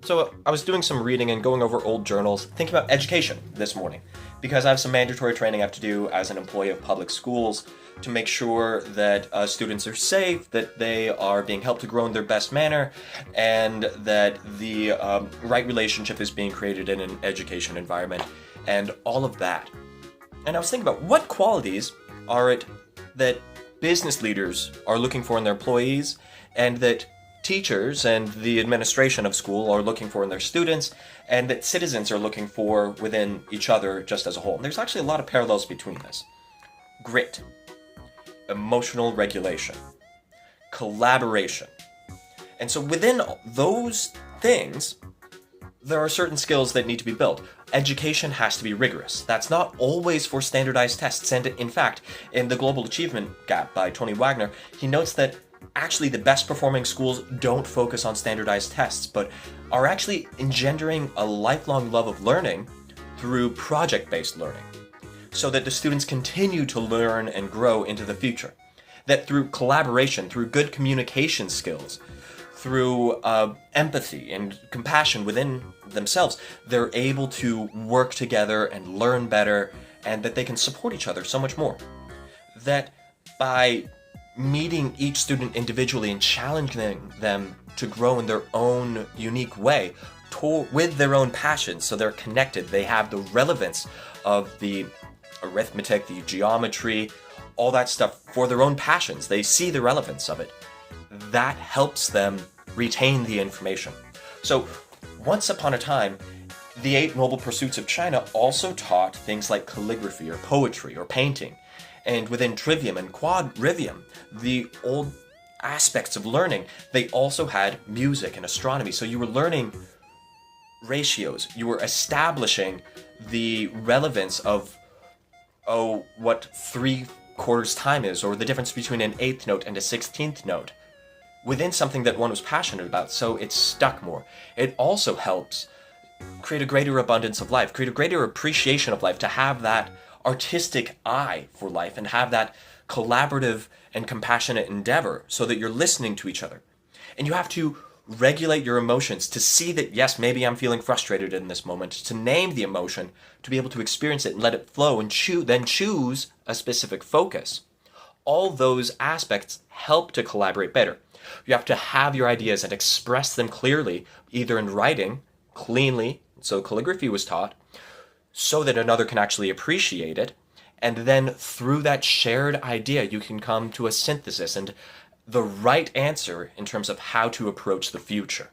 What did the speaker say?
So I was doing some reading and going over old journals, thinking about education this morning, because I have some mandatory training I have to do as an employee of public schools to make sure that students are safe, that they are being helped to grow in their best manner, and that the right relationship is being created in an education environment, and all of that. And I was thinking about what qualities are it that business leaders are looking for in their employees, and that teachers and the administration of school are looking for in their students, and that citizens are looking for within each other just as a whole. And there's actually a lot of parallels between this. Grit, emotional regulation, collaboration. And so within those things, there are certain skills that need to be built. Education has to be rigorous. That's not always for standardized tests. And in fact, in The Global Achievement Gap by Tony Wagner, he notes that actually the best performing schools don't focus on standardized tests, but are actually engendering a lifelong love of learning through project-based learning, so that the students continue to learn and grow into the future. That through collaboration, through good communication skills, through empathy and compassion within themselves, they're able to work together and learn better, and that they can support each other so much more. That by meeting each student individually and challenging them to grow in their own unique way, with their own passions, so they're connected, they have the relevance of the arithmetic, the geometry, all that stuff for their own passions. They see the relevance of it. That helps them retain the information. So, once upon a time, the 8 Noble Pursuits of China also taught things like calligraphy or poetry or painting. And within Trivium and Quadrivium, the old aspects of learning, they also had music and astronomy. So you were learning ratios. You were establishing the relevance of, what 3/4 time is, or the difference between an 8th note and a 16th note, within something that one was passionate about, so it stuck more. It also helps create a greater abundance of life, create a greater appreciation of life, to have that artistic eye for life and have that collaborative and compassionate endeavor so that you're listening to each other. And you have to regulate your emotions to see that, yes, maybe I'm feeling frustrated in this moment, to name the emotion, to be able to experience it and let it flow, and then choose a specific focus. All those aspects help to collaborate better. You have to have your ideas and express them clearly, either in writing, cleanly, so calligraphy was taught, so that another can actually appreciate it, and then through that shared idea you can come to a synthesis and the right answer in terms of how to approach the future.